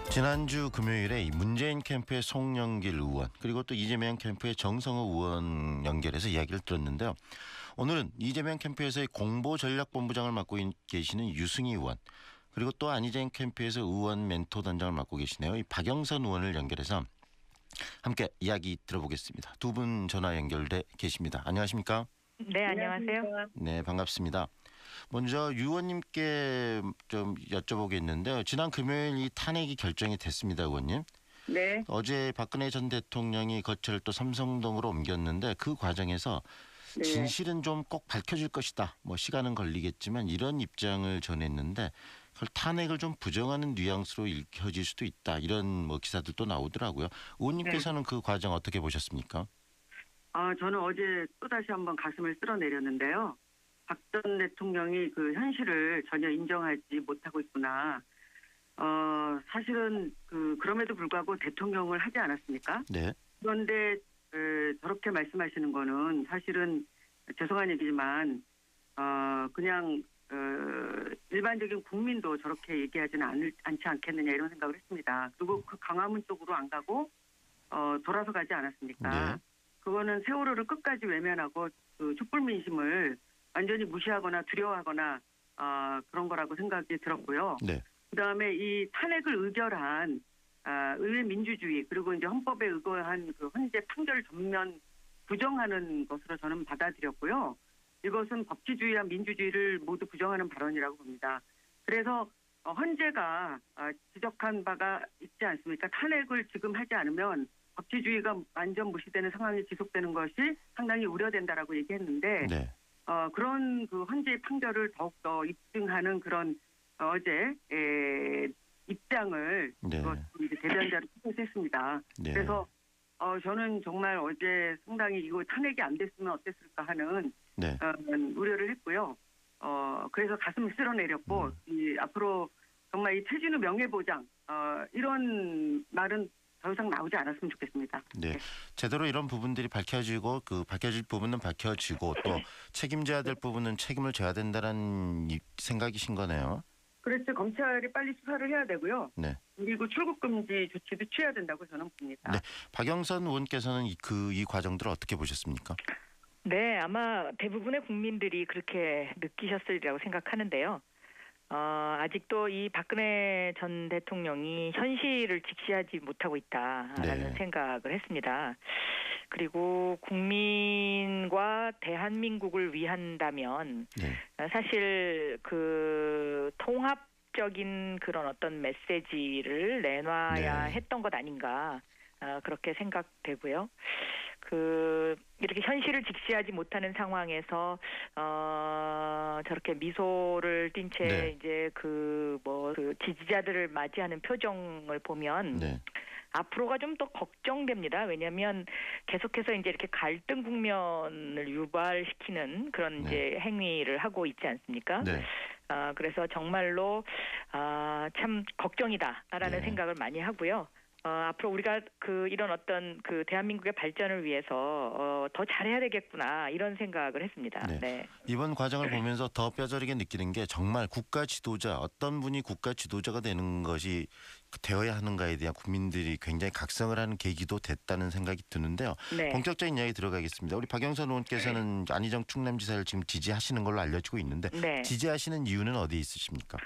지난주 금요일에 이 문재인 캠프의 송영길 의원 그리고 또 이재명 캠프의 정성호 의원 연결해서 이야기를 들었는데요. 오늘은 이재명 캠프에서의 공보전략본부장을 맡고 계시는 유승희 의원 그리고 또 안희정 캠프에서 의원 멘토 단장을 맡고 계시네요. 이 박영선 의원을 연결해서 함께 이야기 들어보겠습니다. 두 분 전화 연결돼 계십니다. 안녕하십니까? 네, 안녕하세요. 네, 반갑습니다. 먼저 유 의원님께 좀 여쭤보겠는데요. 지난 금요일 이 탄핵이 결정이 됐습니다, 의원님. 네. 어제 박근혜 전 대통령이 거처를 또 삼성동으로 옮겼는데 그 과정에서 네. 진실은 좀 꼭 밝혀질 것이다. 뭐 시간은 걸리겠지만 이런 입장을 전했는데 그걸 탄핵을 좀 부정하는 뉘앙스로 읽혀질 수도 있다. 이런 뭐 기사들도 나오더라고요. 의원님께서는 그 과정 어떻게 보셨습니까? 저는 어제 또다시 한번 가슴을 쓸어내렸는데요. 박 전 대통령이 그 현실을 전혀 인정하지 못하고 있구나. 사실은 그럼에도 불구하고 대통령을 하지 않았습니까? 네. 그런데 저렇게 말씀하시는 거는 사실은 죄송한 얘기지만 그냥 일반적인 국민도 저렇게 얘기하지는 않지 않겠느냐 이런 생각을 했습니다. 그리고 그 강화문 쪽으로 안 가고 돌아서 가지 않았습니까? 네. 그거는 세월호를 끝까지 외면하고 그 촛불 민심을 완전히 무시하거나 두려워하거나 그런 거라고 생각이 들었고요. 네. 그다음에 이 탄핵을 의결한 의회 민주주의 그리고 이제 헌법에 의거한 그 헌재 판결 전면 부정하는 것으로 저는 받아들였고요. 이것은 법치주의와 민주주의를 모두 부정하는 발언이라고 봅니다. 그래서 헌재가 지적한 바가 있지 않습니까? 탄핵을 지금 하지 않으면 법치주의가 완전 무시되는 상황이 지속되는 것이 상당히 우려된다라고 얘기했는데 네. 그런 그 헌재의 판결을 더욱더 입증하는 그런 어제 입장을 네. 이제 대변자로 투표했습니다. 네. 그래서 저는 정말 어제 상당히 이거 탄핵이 안 됐으면 어땠을까 하는 네. 우려를 했고요. 그래서 가슴을 쓸어내렸고 앞으로 정말 이 최진우 명예보장 이런 말은 더 이상 나오지 않았으면 좋겠습니다. 네, 제대로 이런 부분들이 밝혀지고 밝혀질 부분은 밝혀지고 또 책임져야 될 부분은 책임을 져야 된다는 생각이신 거네요. 그렇죠. 검찰이 빨리 수사를 해야 되고요. 네. 그리고 출국 금지 조치도 취해야 된다고 저는 봅니다. 네, 박영선 의원께서는 이 과정들을 어떻게 보셨습니까? 네, 아마 대부분의 국민들이 그렇게 느끼셨으리라고 생각하는데요. 아직도 이 박근혜 전 대통령이 현실을 직시하지 못하고 있다라는 네. 생각을 했습니다. 그리고 국민과 대한민국을 위한다면 네. 사실 그 통합적인 그런 어떤 메시지를 내놔야 네. 했던 것 아닌가 그렇게 생각되고요. 이렇게 현실을 직시하지 못하는 상황에서 저렇게 미소를 띈 채 네. 이제 그 지지자들을 맞이하는 표정을 보면 네. 앞으로가 좀 더 걱정됩니다. 왜냐하면 계속해서 이제 이렇게 갈등 국면을 유발시키는 그런 네. 이제 행위를 하고 있지 않습니까? 네. 그래서 정말로 참 걱정이다라는 네. 생각을 많이 하고요. 앞으로 우리가 이런 어떤 대한민국의 발전을 위해서 더 잘해야 되겠구나 이런 생각을 했습니다. 네. 네. 이번 과정을 보면서 더 뼈저리게 느끼는 게 정말 국가 지도자 어떤 분이 국가 지도자가 되는 것이 되어야 하는가에 대한 국민들이 굉장히 각성을 하는 계기도 됐다는 생각이 드는데요. 네. 본격적인 이야기 들어가겠습니다. 우리 박영선 의원께서는 안희정 충남지사를 지금 지지하시는 걸로 알려지고 있는데 네. 지지하시는 이유는 어디에 있으십니까?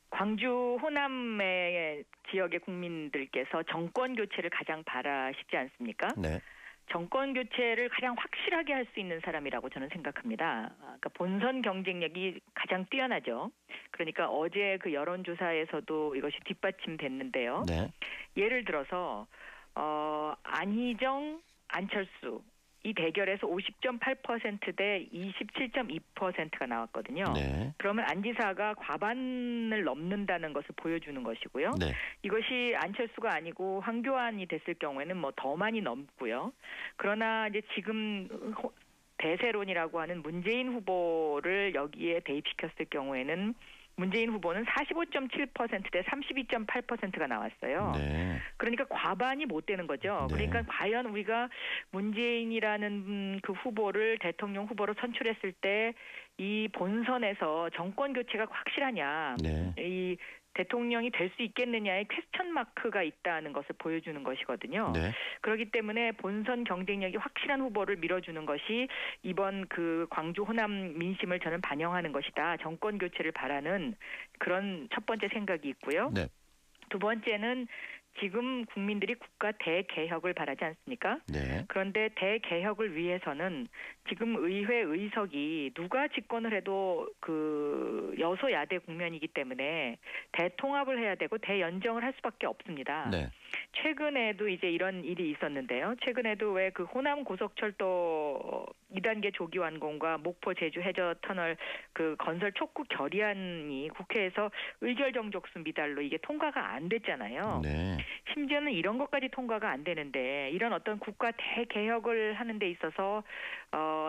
광주 호남의 지역의 국민들께서 정권 교체를 가장 바라시지 않습니까? 네. 정권 교체를 가장 확실하게 할 수 있는 사람이라고 저는 생각합니다. 그러니까 본선 경쟁력이 가장 뛰어나죠. 그러니까 어제 그 여론조사에서도 이것이 뒷받침됐는데요. 네. 예를 들어서 안희정, 안철수 이 대결에서 50.8% 대 27.2%가 나왔거든요. 네. 그러면 안 지사가 과반을 넘는다는 것을 보여주는 것이고요. 네. 이것이 안철수가 아니고 황교안이 됐을 경우에는 뭐 더 많이 넘고요. 그러나 이제 지금 대세론이라고 하는 문재인 후보를 여기에 대입시켰을 경우에는 문재인 후보는 45.7%대 32.8%가 나왔어요. 네. 그러니까 과반이 못 되는 거죠. 네. 그러니까 과연 우리가 문재인이라는 그 후보를 대통령 후보로 선출했을 때 이 본선에서 정권 교체가 확실하냐. 네. 이 대통령이 될 수 있겠느냐의 퀘스천 마크가 있다는 것을 보여주는 것이거든요. 네. 그렇기 때문에 본선 경쟁력이 확실한 후보를 밀어주는 것이 이번 그 광주 호남 민심을 저는 반영하는 것이다. 정권 교체를 바라는 그런 첫 번째 생각이 있고요. 네. 두 번째는 지금 국민들이 국가 대개혁을 바라지 않습니까? 네. 그런데 대개혁을 위해서는 지금 의회 의석이 누가 집권을 해도 그 여소야대 국면이기 때문에 대통합을 해야 되고 대연정을 할 수밖에 없습니다. 네. 최근에도 이제 이런 일이 있었는데요. 최근에도 왜 그 호남 고속철도 2단계 조기 완공과 목포 제주 해저 터널 그 건설 촉구 결의안이 국회에서 의결 정족수 미달로 이게 통과가 안 됐잖아요. 네. 심지어는 이런 것까지 통과가 안 되는데 이런 어떤 국가 대개혁을 하는 데 있어서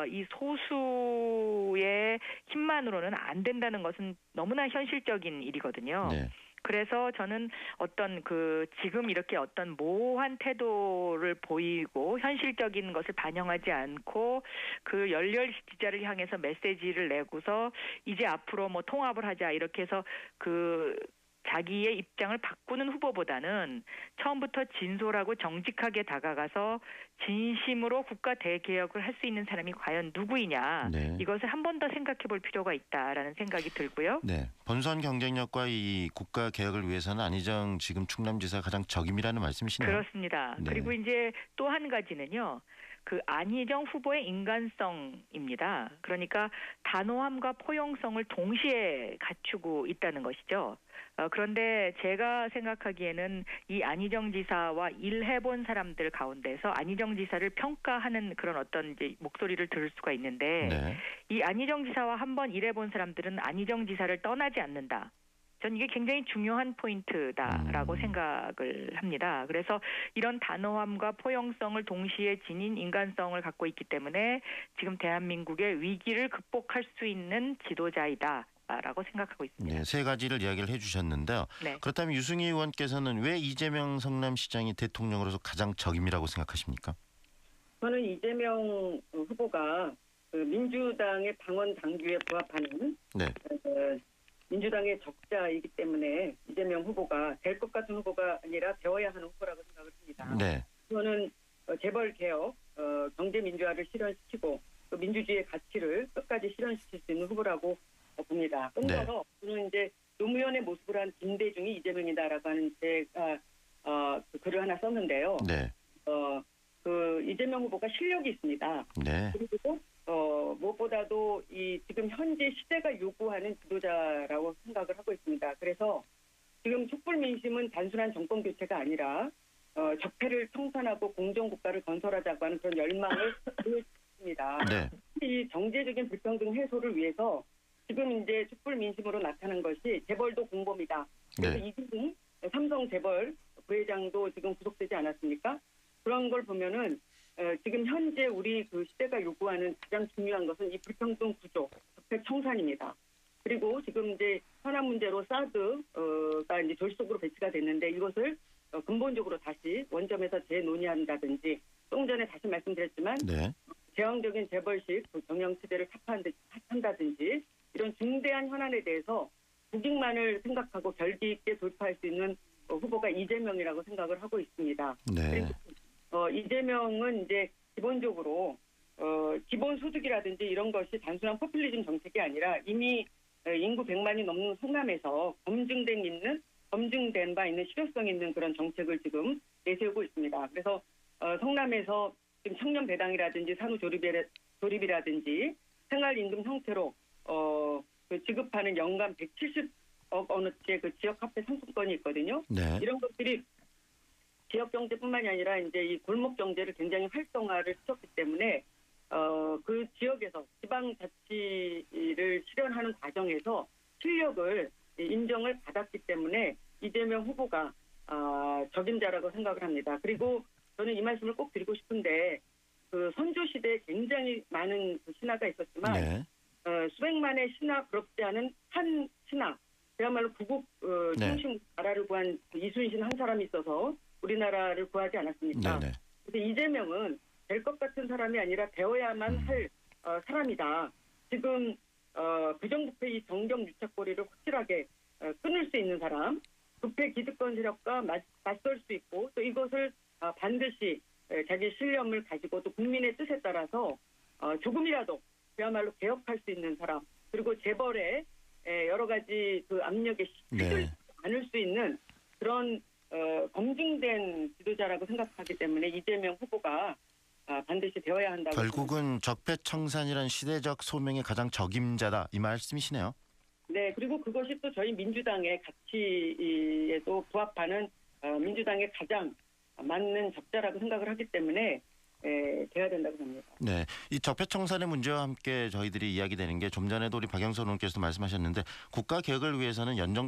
이 소수의 힘만으로는 안 된다는 것은 너무나 현실적인 일이거든요. 네. 그래서 저는 어떤 그 지금 이렇게 어떤 모호한 태도를 보이고 현실적인 것을 반영하지 않고 그 열렬 지지자를 향해서 메시지를 내고서 이제 앞으로 뭐 통합을 하자 이렇게 해서 그 자기의 입장을 바꾸는 후보보다는 처음부터 진솔하고 정직하게 다가가서 진심으로 국가 대개혁을 할 수 있는 사람이 과연 누구이냐. 네. 이것을 한 번 더 생각해 볼 필요가 있다라는 생각이 들고요. 네. 본선 경쟁력과 이 국가 개혁을 위해서는 안희정 지금 충남지사가 가장 적임이라는 말씀이시네요. 그렇습니다. 네. 그리고 이제 또 한 가지는요. 그 안희정 후보의 인간성입니다. 그러니까 단호함과 포용성을 동시에 갖추고 있다는 것이죠. 그런데 제가 생각하기에는 이 안희정 지사와 일해본 사람들 가운데서 안희정 지사를 평가하는 그런 어떤 이제 목소리를 들을 수가 있는데 네. 이 안희정 지사와 한번 일해본 사람들은 안희정 지사를 떠나지 않는다. 전 이게 굉장히 중요한 포인트다라고 생각을 합니다. 그래서 이런 단호함과 포용성을 동시에 지닌 인간성을 갖고 있기 때문에 지금 대한민국의 위기를 극복할 수 있는 지도자이다라고 생각하고 있습니다. 네, 세 가지를 이야기를 해주셨는데요. 네. 그렇다면 유승희 의원께서는 왜 이재명 성남시장이 대통령으로서 가장 적임이라고 생각하십니까? 저는 이재명 후보가 그 민주당의 당원 당규에 부합하는 네. 민주당의 적자이기 때문에 이재명 후보가 될 것 같은 후보가 아니라 되어야 하는 후보라고 생각을 합니다. 네. 저는 재벌 개혁, 경제 민주화를 실현시키고 또 민주주의의 가치를 끝까지 실현시킬 수 있는 후보라고 봅니다. 끊어서 저는 이제 노무현의 모습을 한 김대중이 이재명이다라고 하는 제가 그 글을 하나 썼는데요. 네. 그 이재명 후보가 실력이 있습니다. 네. 그리고 무엇보다도 이 지금 현재 시대가 요구하는 지도자라고 생각을 하고 있습니다. 그래서 지금 촛불 민심은 단순한 정권 교체가 아니라 적폐를 청산하고 공정국가를 건설하자고 하는 그런 열망을 보여줍니다. 네. 이 정제적인 불평등 해소를 위해서 지금 이제 촛불 민심으로 나타난 것이 재벌도 공범이다. 그래서 네. 이기승 삼성 재벌 부회장도 지금 구속되지 않았습니까? 그런 걸 보면은 지금 현재 우리 그 시대가 요구하는 가장 중요한 것은 이 불평등 구조, 적폐 청산입니다. 그리고 지금 이제 현안 문제로 사드가 이제 졸속으로 배치가 됐는데 이것을 근본적으로 다시 원점에서 재논의한다든지 좀 전에 다시 말씀드렸지만 네. 제왕적인 재벌식 경영체제를 타파한다든지 이런 중대한 현안에 대해서 국익만을 생각하고 결기 있게 돌파할 수 있는 후보가 이재명이라고 생각을 하고 있습니다. 네. 이재명은 이제 기본적으로 기본소득이라든지 이런 것이 단순한 포퓰리즘 정책이 아니라 이미 인구 100만이 넘는 성남에서 검증된 바 있는 실효성 있는 그런 정책을 지금 내세우고 있습니다. 그래서 성남에서 지금 청년 배당이라든지 산후 조립이라든지 생활임금 형태로 지급하는 연간 170억 어느째 그 지역 화폐 상품권이 있거든요. 네. 이런 것들이 지역 경제뿐만이 아니라 이제 이 골목 경제를 굉장히 활성화를 시켰기 때문에 그 지역에서 지방 자치를 실현하는 과정에서 실력을 인정을 받았기 때문에 이재명 후보가 적임자라고 생각을 합니다. 그리고 저는 이 말씀을 꼭 드리고 싶은데 그 선조 시대에 굉장히 많은 그 신하가 있었지만 네. 수백만의 신하 부럽지 않은 한 신하 그야말로 구국 중심 나라를 구한 이순신 한 사람이 있어서 우리나라를 구하지 않았습니까? 네. 그래서 이재명은 될 것 같은 사람이 아니라 되어야만 할 사람이다. 지금 부정부패 이 정경 유착고리를 확실하게 끊을 수 있는 사람, 부패 기득권 세력과 맞설 수 있고 또 이것을 반드시 자기 신념을 가지고 또 국민의 뜻에 따라서 조금이라도 그야말로 개혁할 수 있는 사람, 그리고 재벌의 여러 가지 그 압력에 시들 않을 수 있는 그런 검증된 지도자라고 생각하기 때문에 이재명 후보가 반드시 되어야 한다고. 결국은 적폐청산이란 시대적 소명의 가장 적임자다 이 말씀이시네요. 네, 그리고 그것이 또 저희 민주당의 가치에도 부합하는 민주당의 가장 맞는 적자라고 생각을 하기 때문에 돼야 된다고 봅니다. 네, 이 적폐청산의 문제와 함께 저희들이 이야기되는 게 좀 전에도 우리 박영선 의원께서도 말씀하셨는데 국가 개혁을 위해서는 연정도